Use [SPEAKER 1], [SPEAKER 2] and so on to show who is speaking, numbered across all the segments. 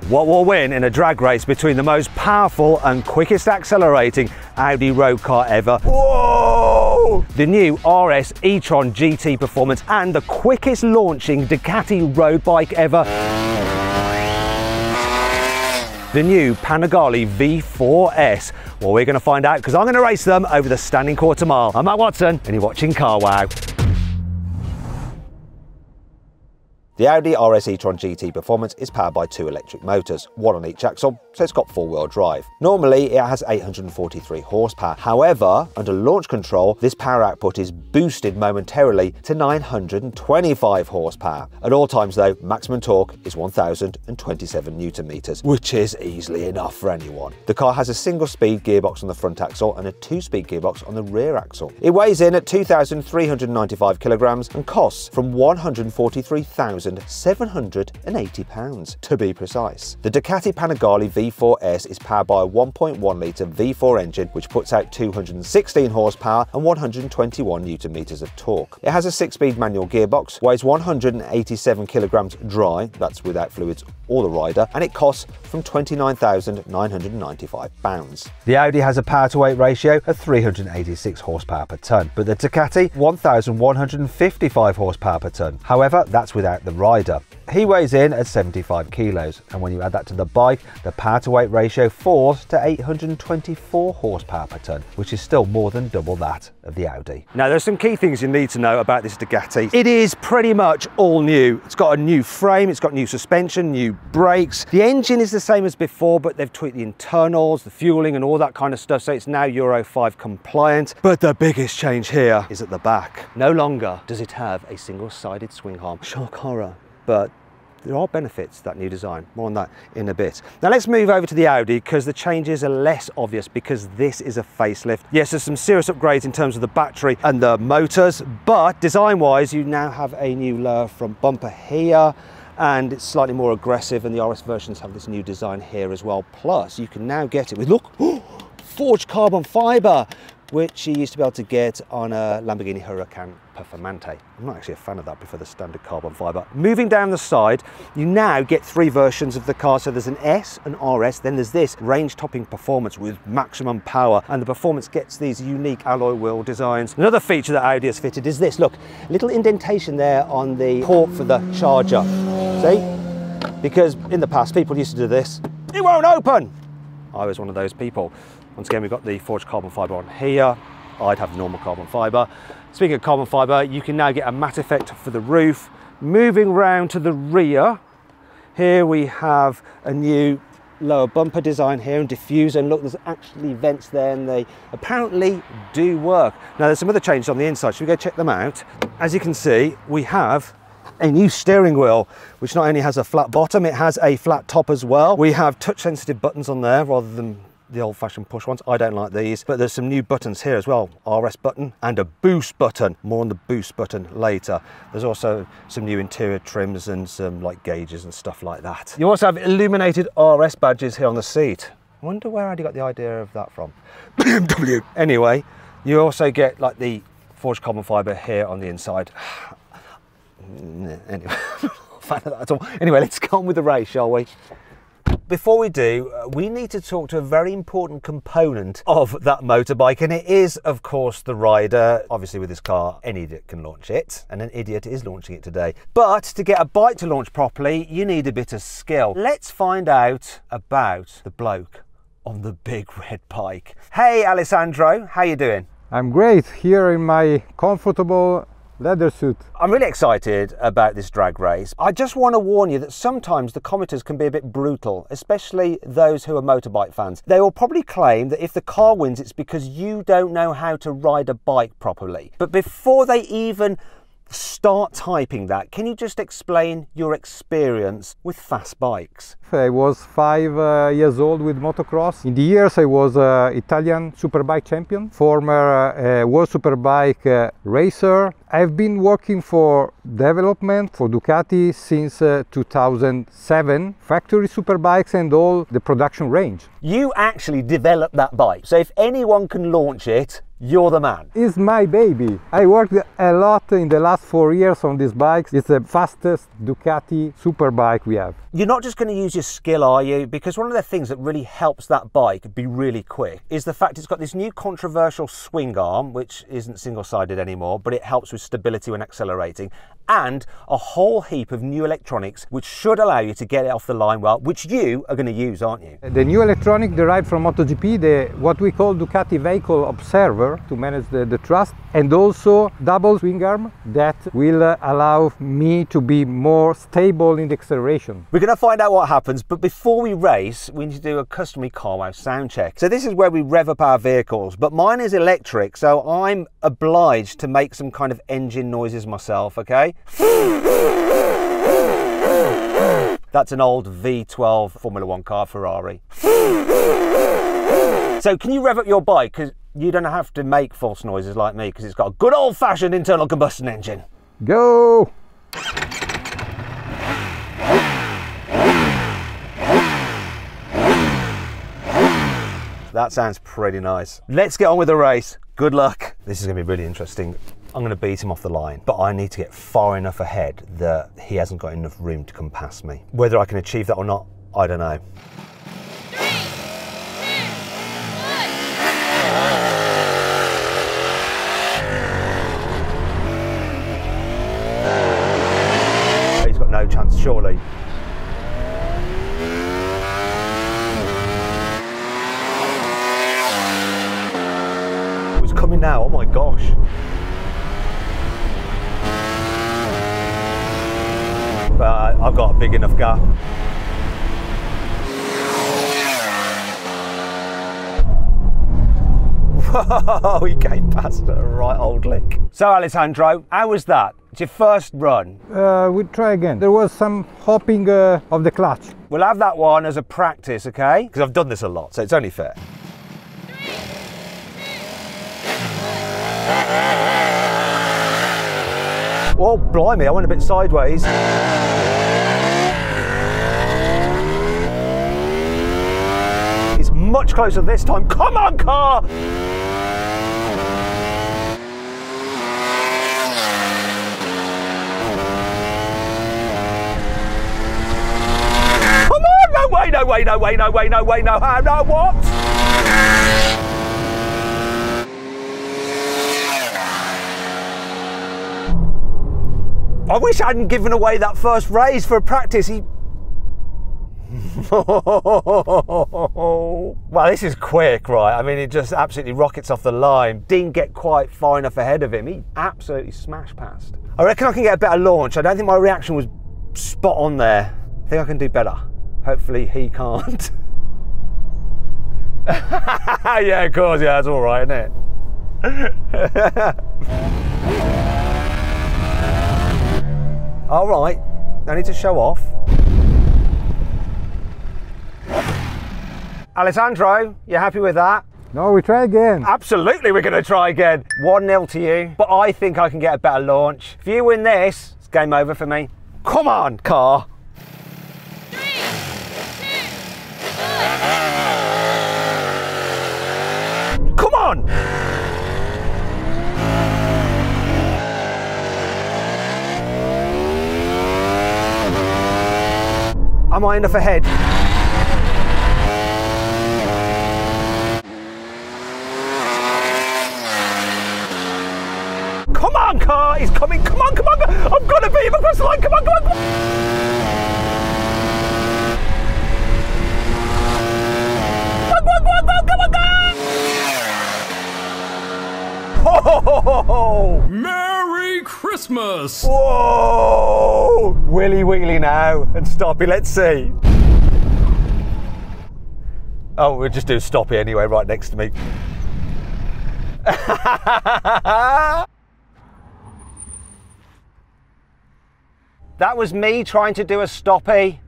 [SPEAKER 1] What will win in a drag race between the most powerful and quickest accelerating Audi road car ever? Whoa! The new RS e-tron GT Performance and the quickest launching Ducati road bike ever? The new Panigale V4S? Well, we're going to find out because I'm going to race them over the standing quarter mile. I'm Matt Watson and you're watching Car Wow. The Audi RS e-tron GT Performance is powered by 2 electric motors, one on each axle, so it's got 4-wheel drive. Normally, it has 843 horsepower. However, under launch control, this power output is boosted momentarily to 925 horsepower. At all times though, maximum torque is 1027 Newton meters, which is easily enough for anyone. The car has a single-speed gearbox on the front axle and a 2-speed gearbox on the rear axle. It weighs in at 2,395 kilograms and costs from £143,780 to be precise. The Ducati Panigale V4S is powered by a 1.1 litre V4 engine which puts out 216 horsepower and 121 Newton meters of torque. It has a 6-speed manual gearbox, weighs 187 kilograms dry, that's without fluids or the rider, and it costs from £29,995. The Audi has a power to weight ratio of 386 horsepower per tonne, but the Ducati 1,155 horsepower per tonne. However, that's without the rider. He weighs in at 75 kilos, and when you add that to the bike, the power to weight ratio falls to 824 horsepower per tonne, which is still more than double that of the Audi. Now, there's some key things you need to know about this Ducati. It is pretty much all new. It's got a new frame, it's got new suspension, new brakes. The engine is the same as before, but they've tweaked the internals, the fueling and all that kind of stuff, so it's now Euro 5 compliant. But the biggest change here is at the back. No longer does it have a single-sided swing arm. Shock horror. But there are benefits to that new design. More on that in a bit. Now let's move over to the Audi because the changes are less obvious because this is a facelift. Yes, there's some serious upgrades in terms of the battery and the motors, but design-wise, you now have a new lower front bumper here, and it's slightly more aggressive, and the RS versions have this new design here as well. Plus, you can now get it with, look, forged carbon fibre, which you used to be able to get on a Lamborghini Huracan Performante. I'm not actually a fan of that, prefer the standard carbon fibre. Moving down the side, you now get 3 versions of the car. So there's an S, an RS, then there's this range-topping performance with maximum power, and the performance gets these unique alloy wheel designs. Another feature that Audi has fitted is this, look, a little indentation there on the port for the charger. See? Because in the past, people used to do this. It won't open! I was one of those people. Once again, we've got the forged carbon fibre on here. I'd have the normal carbon fibre. Speaking of carbon fibre, you can now get a matte effect for the roof. Moving round to the rear, here we have a new lower bumper design here and diffuser, and look, there's actually vents there and they apparently do work. Now there's some other changes on the inside, should we go check them out? As you can see, we have a new steering wheel, which not only has a flat bottom, it has a flat top as well. We have touch sensitive buttons on there rather than the old-fashioned push ones. I don't like these, but there's some new buttons here as well. RS button and a boost button. More on the boost button later. There's also some new interior trims and some like gauges and stuff like that. You also have illuminated RS badges here on the seat. I wonder where Audi got the idea of that from. BMW. Anyway, you also get like the forged carbon fibre here on the inside. Anyway, fan of that at all. Anyway, let's go on with the race, shall we? Before we do, we need to talk to a very important component of that motorbike, and it is, of course, the rider. Obviously, with this car, any idiot can launch it, and an idiot is launching it today. But to get a bike to launch properly, you need a bit of skill. Let's find out about the bloke on the big red bike. Hey, Alessandro, how you doing?
[SPEAKER 2] I'm great, here in my comfortable leather suit.
[SPEAKER 1] I'm really excited about this drag race. I just want to warn you that sometimes the commenters can be a bit brutal, especially those who are motorbike fans. They will probably claim that if the car wins, it's because you don't know how to ride a bike properly. But before they even start typing that, can you just explain your experience with fast bikes?
[SPEAKER 2] I was 5 years old with motocross. In the years I was Italian superbike champion, former world superbike racer. I've been working for development for Ducati since 2007, factory superbikes and all the production range.
[SPEAKER 1] You actually developed that bike, so if anyone can launch it, You're the man.
[SPEAKER 2] It's my baby. I worked a lot in the last 4 years on this bike. It's the fastest Ducati super bike we have.
[SPEAKER 1] You're not just going to use your skill, are you? Because one of the things that really helps that bike be really quick is the fact it's got this new controversial swing arm, which isn't single-sided anymore, but it helps with stability when accelerating, and a whole heap of new electronics which should allow you to get it off the line well, which you are going to use, aren't you?
[SPEAKER 2] The new electronic derived from MotoGP, what we call Ducati Vehicle Observer to manage the thrust, and also double swing arm that will allow me to be more stable in the acceleration.
[SPEAKER 1] We're going to find out what happens, but before we race, we need to do a customary car wow sound check. So this is where we rev up our vehicles, but mine is electric, so I'm obliged to make some kind of engine noises myself, okay? That's an old V12 Formula 1 car, Ferrari. So can you rev up your bike? Because you don't have to make false noises like me, because it's got a good old-fashioned internal combustion engine.
[SPEAKER 2] Go!
[SPEAKER 1] That sounds pretty nice. Let's get on with the race. Good luck. This is going to be really interesting. I'm going to beat him off the line, but I need to get far enough ahead that he hasn't got enough room to come past me. Whether I can achieve that or not, I don't know.
[SPEAKER 3] 3, 2, 1.
[SPEAKER 1] He's got no chance, surely. Oh, he's coming now, oh my gosh. But I've got a big enough gap. Whoa, he came past at a right old lick. So Alessandro, how was that? It's your first run.
[SPEAKER 2] We'll try again. There was some hopping of the clutch.
[SPEAKER 1] We'll have that one as a practice, okay? Because I've done this a lot, so it's only fair.
[SPEAKER 3] 3, 2, 1.
[SPEAKER 1] Oh, blimey, I went a bit sideways. It's much closer this time. Come on, car! Come on! No way, no way, no way, no way, no way, no how, no what? I wish I hadn't given away that first race for a practice. Well, this is quick, right? I mean, it just absolutely rockets off the line. Didn't get quite far enough ahead of him. He absolutely smashed past. I reckon I can get a better launch. I don't think my reaction was spot on there. I think I can do better. Hopefully he can't. Yeah, of course, yeah, it's all right, isn't it? All right, I need to show off. Alessandro, you happy with that?
[SPEAKER 2] No, we try again.
[SPEAKER 1] Absolutely, we're going to try again. 1-0 to you, but I think I can get a better launch. If you win this, it's game over for me. Come on, car.
[SPEAKER 3] 3, 2, 1.
[SPEAKER 1] Come on. Am I enough ahead? Come on, car! He's coming! Come on, come on! I've got to beat him across the line! Come on, come on, come on! Come on, come on, come on, come on! Oh!
[SPEAKER 4] Merry Christmas!
[SPEAKER 1] Whoa! Willy wheelie now and stoppy. Let's see. Oh, we'll just do stoppy anyway, right next to me. That was me trying to do a stoppy.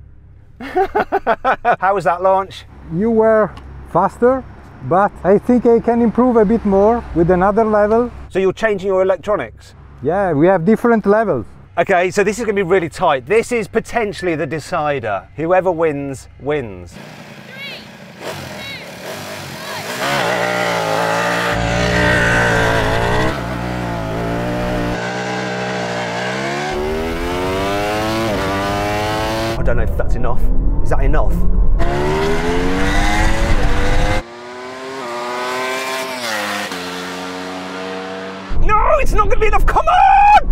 [SPEAKER 1] How was that launch?
[SPEAKER 2] You were faster, but I think I can improve a bit more with another level.
[SPEAKER 1] So you're changing your electronics?
[SPEAKER 2] Yeah, we have different levels.
[SPEAKER 1] Okay, so this is going to be really tight. This is potentially the decider. Whoever wins, wins.
[SPEAKER 3] 3, 2, 1.
[SPEAKER 1] don't know if that's enough. Is that enough? No, it's not going to be enough. Come on!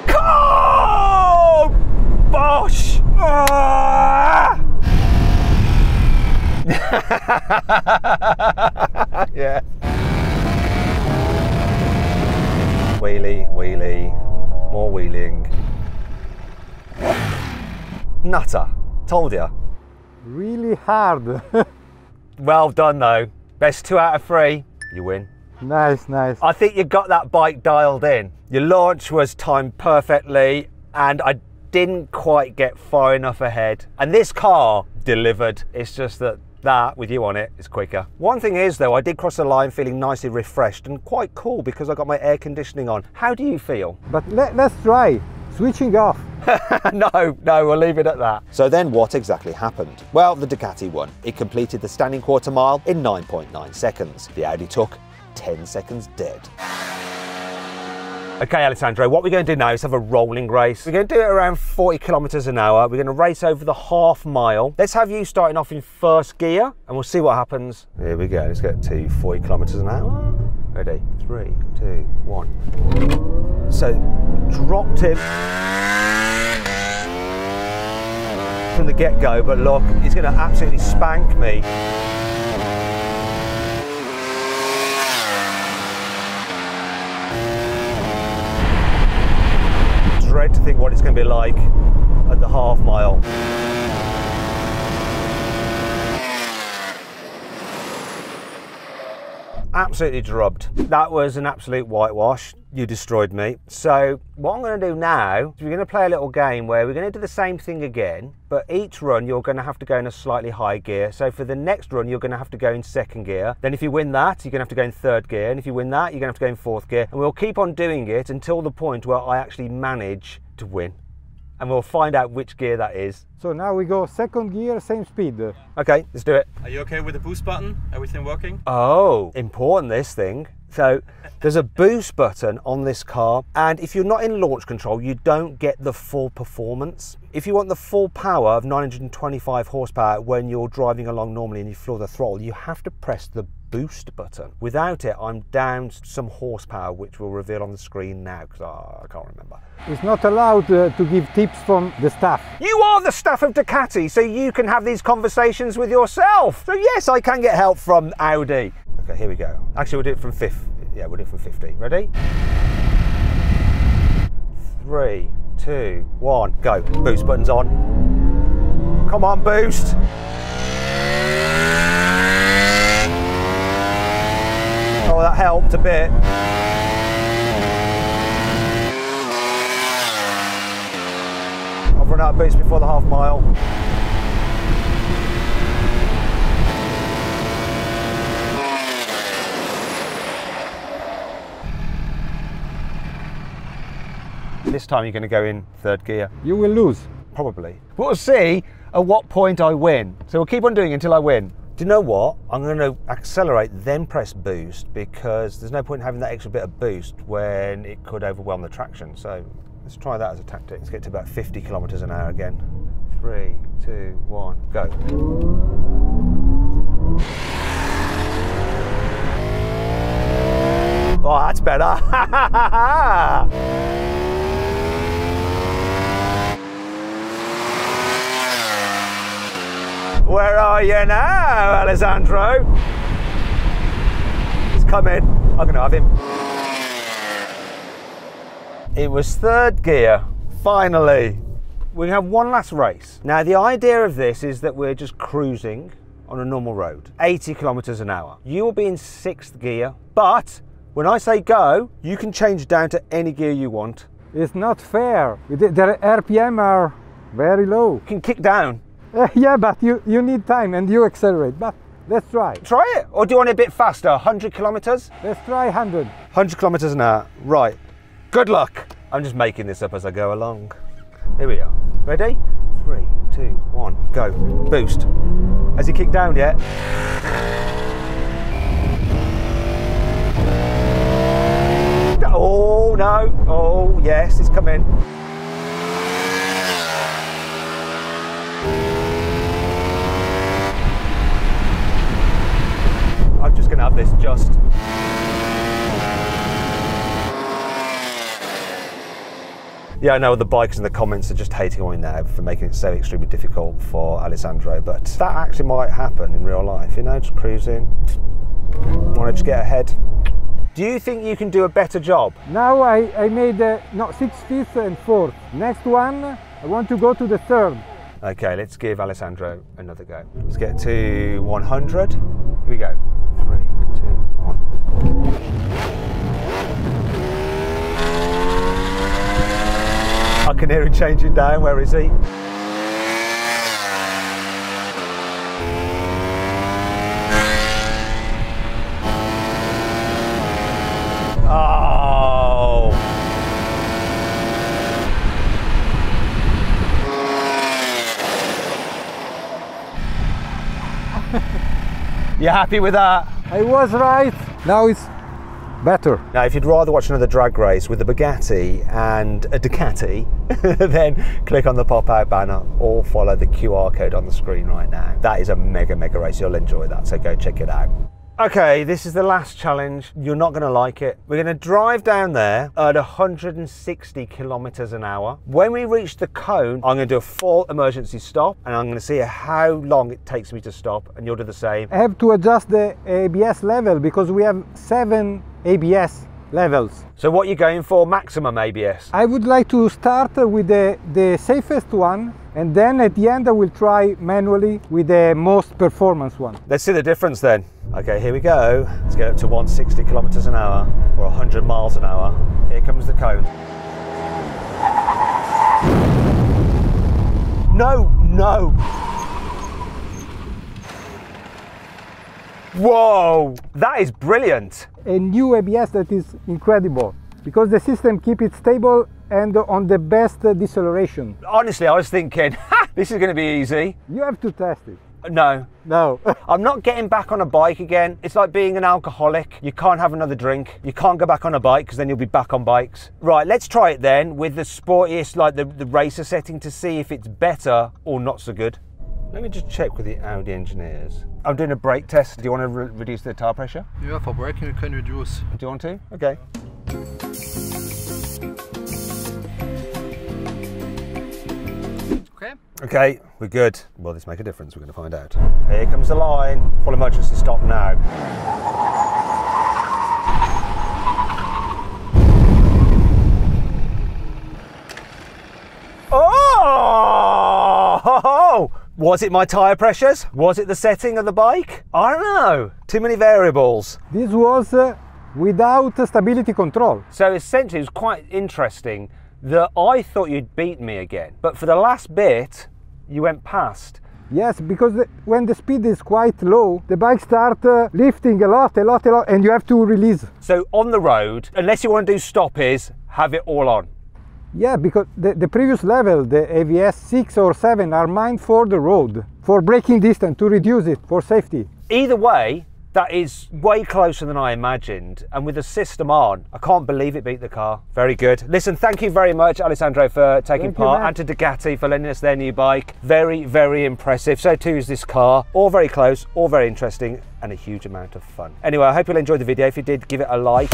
[SPEAKER 1] Come! Bosh! Ah! Yeah. Wheelie, wheelie, more wheeling. Nutter, told ya.
[SPEAKER 2] Really hard.
[SPEAKER 1] Well done though. Best 2 out of 3, you win.
[SPEAKER 2] Nice, nice.
[SPEAKER 1] I think you got that bike dialed in. Your launch was timed perfectly and I didn't quite get far enough ahead. And this car delivered. It's just that with you on it is quicker. One thing is though, I did cross the line feeling nicely refreshed and quite cool because I got my air conditioning on. How do you feel?
[SPEAKER 2] But let's try switching off.
[SPEAKER 1] No, we'll leave it at that. So then what exactly happened? Well, the Ducati won. It completed the standing quarter mile in 9.9 seconds. The Audi took 10 seconds dead. Okay, Alessandro, what we're going to do now is have a rolling race. We're going to do it around 40 kilometers an hour. We're going to race over the half mile. Let's have you starting off in first gear and we'll see what happens. Here we go. Let's get to 40 kilometers an hour. Ready? 3, 2, 1. So, dropped him from the get-go, but look, he's going to absolutely spank me. Dread to think what it's going to be like at the half mile. Absolutely drubbed. That was an absolute whitewash. You destroyed me. So what I'm going to do now is we're going to play a little game where we're going to do the same thing again, but each run you're going to have to go in a slightly higher gear. So for the next run you're going to have to go in second gear. Then if you win that, you're going to have to go in third gear. And if you win that, you're going to have to go in fourth gear. And we'll keep on doing it until the point where I actually manage to win. And we'll find out which gear that is.
[SPEAKER 2] So now we go second gear, same speed.
[SPEAKER 1] Okay, let's do it.
[SPEAKER 5] Are you okay with the boost button? Everything working?
[SPEAKER 1] Oh, important this thing. So there's a boost button on this car, and if you're not in launch control, you don't get the full performance. If you want the full power of 925 horsepower when you're driving along normally and you floor the throttle, you have to press the boost button. Without it, I'm down some horsepower, which we'll reveal on the screen now because I can't remember.
[SPEAKER 2] It's not allowed to give tips from the staff.
[SPEAKER 1] You are the staff of Ducati, so you can have these conversations with yourself. So yes, I can get help from Audi. Okay, here we go. Actually, we'll do it from 50. Yeah, we'll do it from 50. Ready? 3, 2, 1, go. Boost button's on. Come on, boost. Oh, that helped a bit. I've run out of boost before the half mile. This time you're going to go in third gear.
[SPEAKER 2] You will lose.
[SPEAKER 1] Probably. We'll see at what point I win. So we'll keep on doing it until I win. Do you know what? I'm going to accelerate, then press boost, because there's no point in having that extra bit of boost when it could overwhelm the traction. So let's try that as a tactic. Let's get to about 50 kilometers an hour again. 3, 2, 1, go. Oh, that's better. Where are you now, Alessandro? He's coming. I'm going to have him. It was third gear, finally. We have one last race. Now, the idea of this is that we're just cruising on a normal road, 80 kilometers an hour. You will be in sixth gear, but when I say go, you can change down to any gear you want.
[SPEAKER 2] It's not fair. The RPM are very low.
[SPEAKER 1] You can kick down.
[SPEAKER 2] Yeah, but you need time and you accelerate. But let's try.
[SPEAKER 1] Try it, or do you want it a bit faster? 100 kilometers?
[SPEAKER 2] Let's try 100.
[SPEAKER 1] 100 kilometers an hour. Right. Good luck. I'm just making this up as I go along. Here we are. Ready? 3, 2, 1, go. Boost. Has he kicked down yet? no. Oh, yes, it's coming. I'm just going to have this just. Yeah, I know the bikers in the comments are just hating on me now for making it so extremely difficult for Alessandro, but that actually might happen in real life, you know, just cruising. Want to just get ahead. Do you think you can do a better job?
[SPEAKER 2] Now I made no 6th, 5th and 4th. Next one, I want to go to the 3rd.
[SPEAKER 1] Okay, let's give Alessandro another go. Let's get to 100. Here we go. 3, 2, 1. I can hear him changing down. Where is he? Oh. You happy with that?
[SPEAKER 2] I was right. Now it's better.
[SPEAKER 1] Now, if you'd rather watch another drag race with a Bugatti and a Ducati, then click on the pop-out banner or follow the QR code on the screen right now. That is a mega race. You'll enjoy that, so go check it out. Okay, this is the last challenge. You're not going to like it. We're going to drive down there at 160 kilometers an hour. When we reach the cone, I'm going to do a full emergency stop and I'm going to see how long it takes me to stop, and you'll do the same.
[SPEAKER 2] I have to adjust the ABS level because we have 7 ABS levels.
[SPEAKER 1] So what are you going for? Maximum ABS?
[SPEAKER 2] I would like to start with the safest one, and then at the end I will try manually with the most performance one.
[SPEAKER 1] Let's see the difference then. Okay, here we go. Let's get up to 160 kilometers an hour or 100 miles an hour. Here comes the cone. No. Whoa, that is brilliant.
[SPEAKER 2] A new ABS that is incredible because the system keeps it stable and on the best deceleration.
[SPEAKER 1] Honestly, I was thinking, ha, this is going to be easy.
[SPEAKER 2] You have to test it.
[SPEAKER 1] No.
[SPEAKER 2] No.
[SPEAKER 1] I'm not getting back on a bike again. It's like being an alcoholic. You can't have another drink. You can't go back on a bike because then you'll be back on bikes. Right, let's try it then with the sportiest, like the racer setting, to see if it's better or not so good. Let me just check with the Audi engineers. I'm doing a brake test. Do you want to reduce the tire pressure?
[SPEAKER 5] Yeah, for braking we can reduce.
[SPEAKER 1] Do you want to? Okay.
[SPEAKER 5] Okay.
[SPEAKER 1] Okay, we're good. Will this make a difference? We're going to find out. Here comes the line. Full emergency stop now. Oh! Was it my tyre pressures? Was it the setting of the bike? I don't know. Too many variables.
[SPEAKER 2] This was without stability control.
[SPEAKER 1] So essentially it was quite interesting that I thought you'd beat me again, but for the last bit you went past.
[SPEAKER 2] Yes, because when the speed is quite low, the bike starts lifting a lot, and you have to release.
[SPEAKER 1] So on the road, unless you want to do stoppies, have it all on.
[SPEAKER 2] Yeah, because the previous level, the AVS 6 or 7, are meant for the road, for braking distance, to reduce it, for safety.
[SPEAKER 1] Either way, that is way closer than I imagined, and with the system on, I can't believe it beat the car. Very good. Listen, thank you very much, Alessandro, for taking part, and to Ducati for lending us their new bike. Very impressive. So too is this car. All very close, all very interesting, and a huge amount of fun. Anyway, I hope you'll enjoy the video. If you did, give it a like.